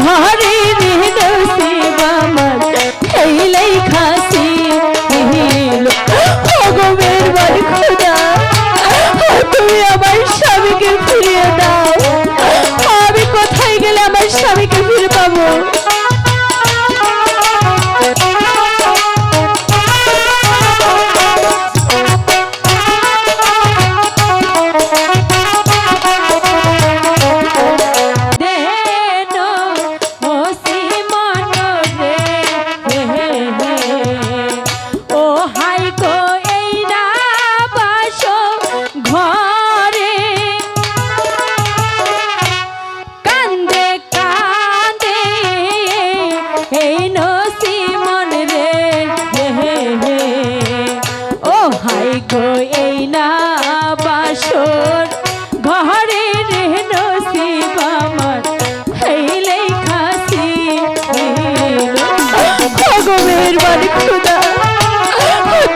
ঘরে নসিব আমার এইলাই খাসি ভগবের বার খোদা তুমি আমার স্বামীকে ফিরিয়ে দাও। আমি কোথায় গেলে আমার স্বামীকে ফিরে পাবো?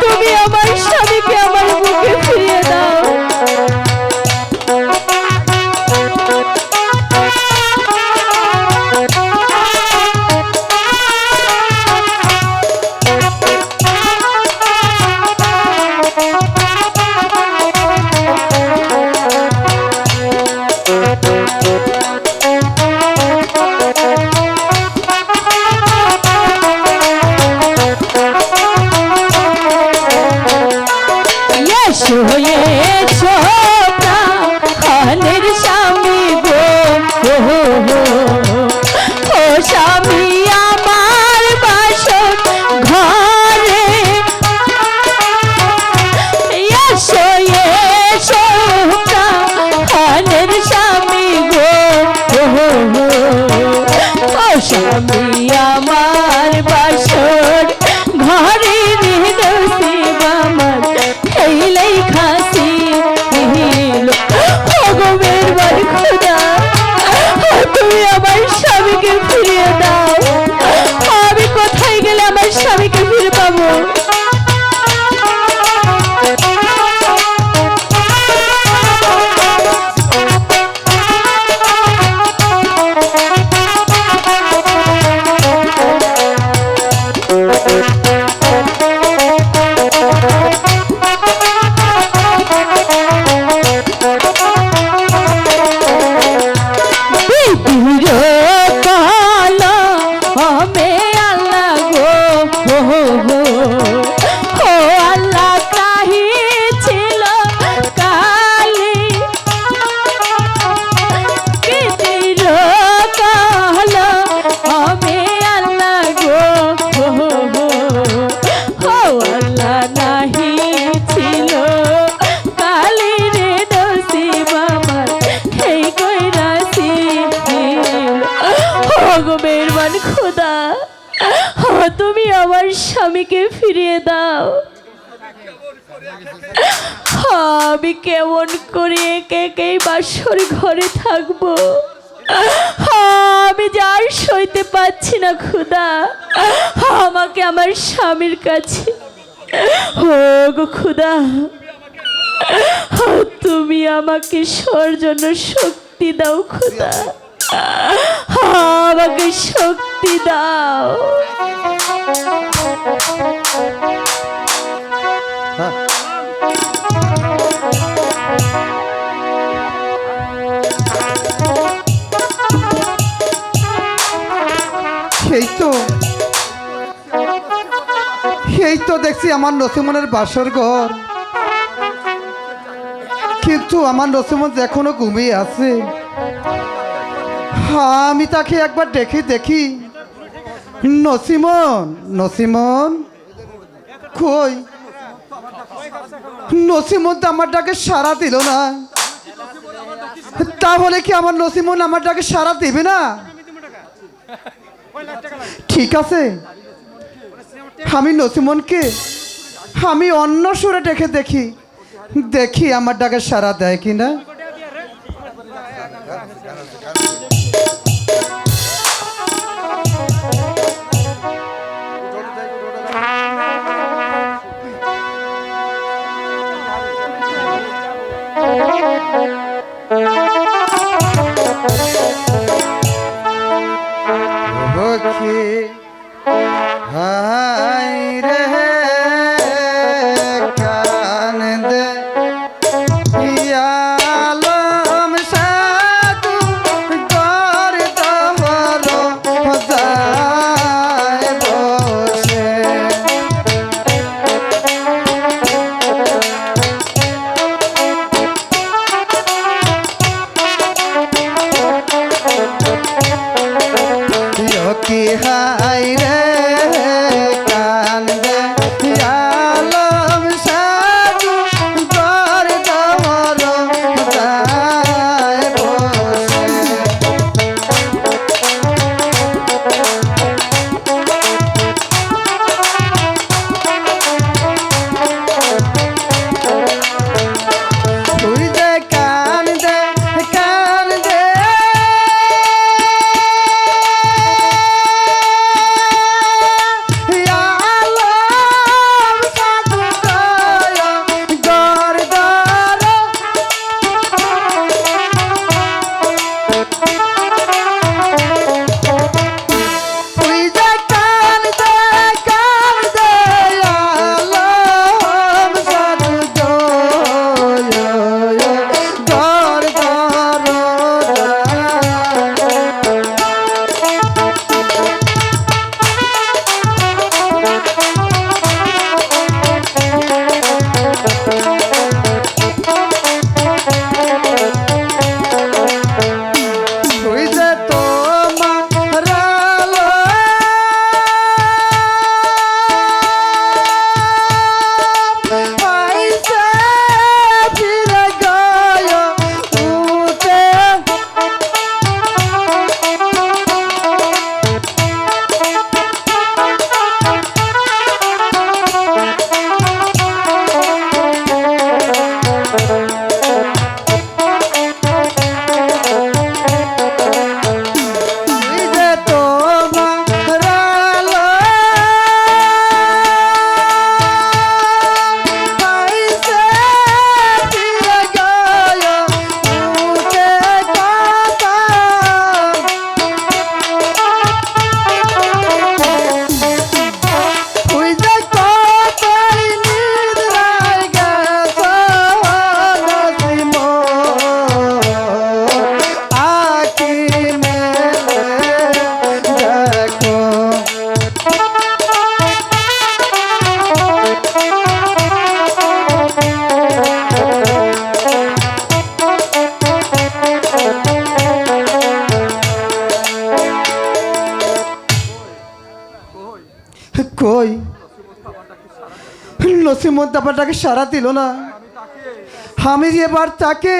তুমি আমার স্বামীকে আমার বুকে ফিরিয়ে দাও। খানের স্বামী গো ও স্বামী আমার বাসর ঘরে এসো এসো খানের স্বামী গো ও স্বামী আমার বাসর ঘরে নসিব আমার এইলাই খাসি ভগবের বার খোদা তুমি আমার স্বামীকে ফিরিয়ে দাও। আমি কোথায় গেলে আমার স্বামীকে ফিরে পাবো? খোদা তুমি আমার স্বামীকে ফিরিয়ে দাও। আমি কেমন করে একে একেই বাসর ঘরে থাকবো? আমি যার সইতে পাচ্ছি না খোদা, আমাকে আমার স্বামীর কাছে গো খোদা তুমি আমাকে সর জন্য শক্তি দাও খোদা, আমাকে শক্তি দাও। এই তো দেখছি আমার নসিমনের বাসর ঘর, কিন্তু আমার নসিমন এখনো ঘুমিয়ে আছে। আমি তাকে একবার দেখি নসিমন নসিমন কই? নসিমন তো আমার ডাকে সাড়া দিল না। তাহলে কি আমার নসিমন আমার ডাকে সাড়া দিবে না? ঠিক আছে, আমি নসিমনকে আমি অন্য সুরে ডেকে দেখি আমার ডাকে সাড়া দেয় কিনা। কি হাই রে কান্দে আলম সাধু গর দহর যায় বসে কি হাই রে কান্দে আলম সাধু গর দহর যায় বসে তুই যে কান্দে কান্দে আলম সাধু গর দহর তুই যে কান্দে কান্দে আলম সাধু গর দহর তুই যে তোমার আলো আইসে ফিরে গয় উঠে তুই যে তোমার আলো আইসে ফিরে গয় উঠে কথা তুই যে কতই নিদ্রায় গেছ নসিম আকি মেলে দেখো কই নসিমত ব্যাপারটাকে সারা দিল না আমি এবার তাকে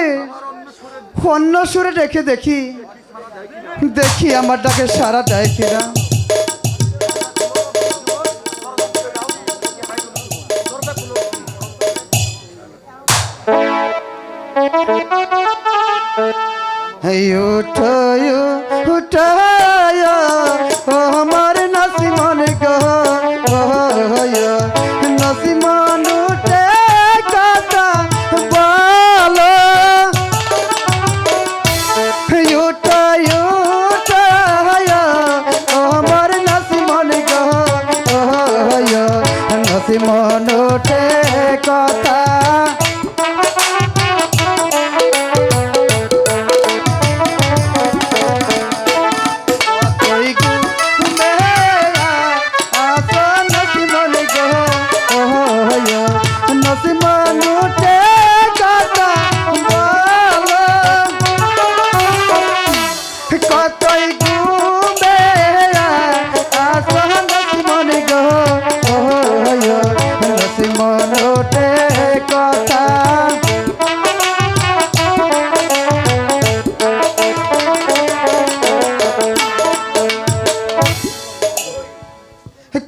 অন্য সুরে রেখে দেখি দেখি আমার ডাকে সারা দেয় কিনা উঠো উঠো আমার নসিমন গো নসিমন উঠে কথা বলো উঠো উঠো আমার নসিমন গো নসিমন উঠে কথা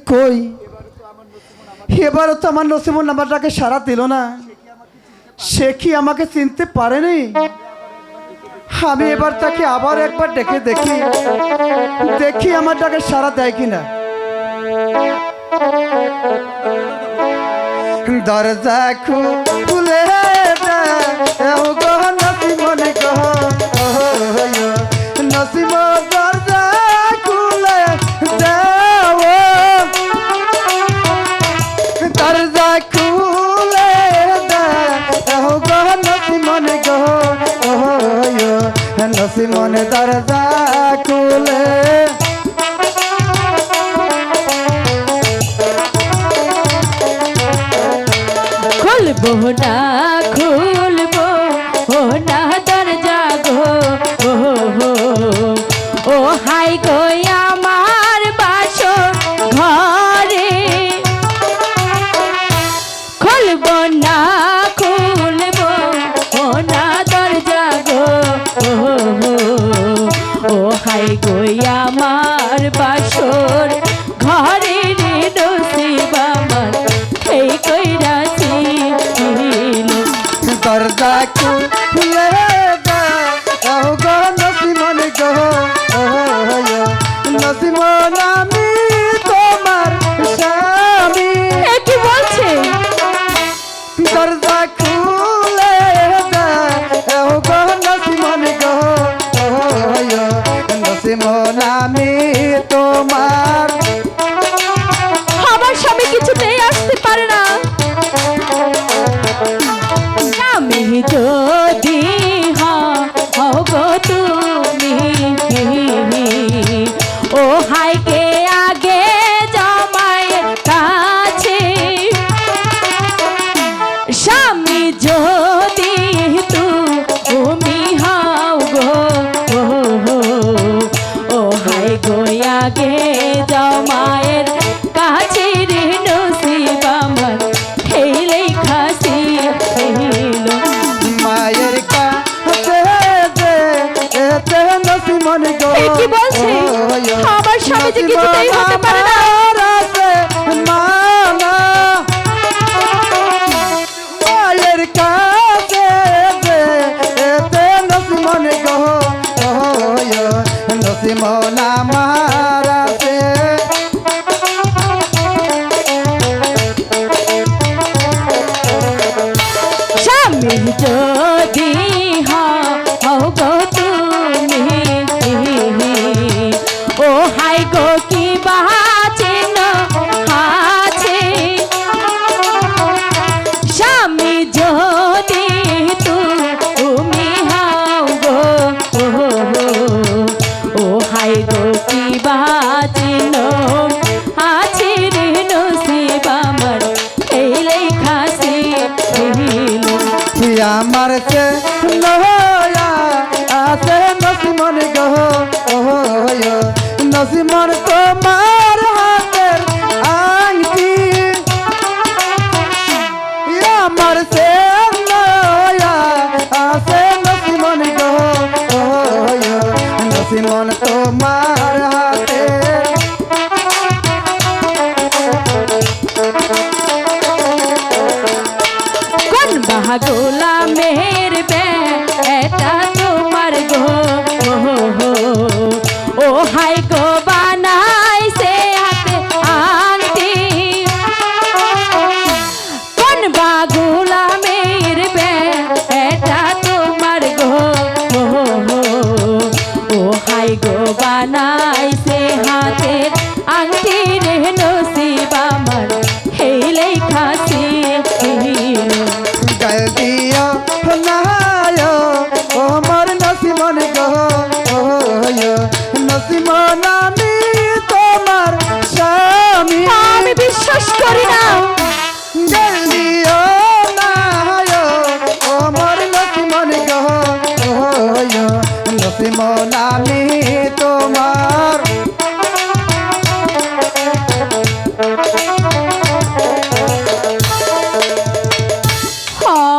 কই এবারও তো আমার নসিমন নাম্বারটাকে সারা দিল না সে কি আমাকে চিনতে পারেনি আমি এবার তাকে আবার একবার ডেকে দেখি দেখি আমার ডাকে সারা দেয় কিনা দরজা খুলে দাও গো নসিমন গো নসিমন দরজা খুলে নসিমনে দরজা খুলে খুলবো না খুলবো ও না দরজা গো ও হো ও হাই গো আমার বাসর ঘরে খুলবো না খুলবো ও না দরজা গো ও হো ও হাই গো আমার বাসর ঘরে রে নসিব আমার এই কইরাছি দরজা খুলে দাও গো নসিমনে গো নসিমন আমি তোমার স্বামী কি বলছে দরজা খুলে দাও গো নসিমনে গো নসিমন আমি তোমার আমার স্বামী কিছুতেই আসতে পারে না আমি যদি হও গো তুমি ও হাইকে আগে জমায়ের কাছে স্বামী যদি তুমি হও গো ও হাই গো আগে জমায়ের কাছে রে নসিব আমার এই লেখাছি মায়ের কাছে এতে নসিমন গো কি বলছে আমার স্বামী যে কিছুতেই হতে পারে না মানা মায়ের কাছে এতে নসিমন গো নসিমন আমার আছে স্বামী যদি হও গো তুমি ও হাই গো কি বাচিন আছে স্বামী যদি তুমি হও গো ও হাই গো কি বাচিন আছে রে নসিব আমার এই লেখাছি আমার সে নয়া আছে নসিমন গো নসিমন তোমার হাতের আংটি আমার সে নয়া আছে নসিমন গো নসিমন তোমার হাতের কোন বাহাগোলা মেহের বেটা তোমার গো ও হাই গো বানাই সে হাতে আংটি কোন বাগুলা মেহের বেটা তোমার গো ও হাই গো বানাই সে হাতে আংটি রে নসিব আমার এই লেখাছি গায়ে দিও নায় ও মোর নসিমন গো নসিমন আমি তোমার স্বামী আমি বিশ্বাস করি না গায়ে দিও নায় ও মোর নসিমন গো নসিমন আমি তোমার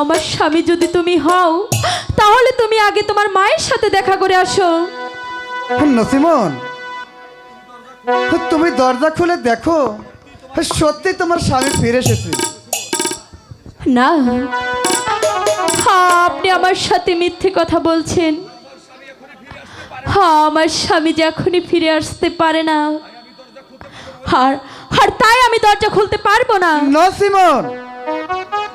আমার স্বামী যদি তুমি হও তাহলে তুমি আগে তোমার মায়ের সাথে দেখা করে আসো নসিমন তুমি দরজা খুলে দেখো সত্যি তোমার স্বামী ফিরে এসেছে না আপনি আমার সাথে মিথ্যে কথা বলছেন আমার স্বামী যে এখনই ফিরে আসতে পারে না, আর আর তাই আমি দরজা খুলতে পারবো না। নসিমন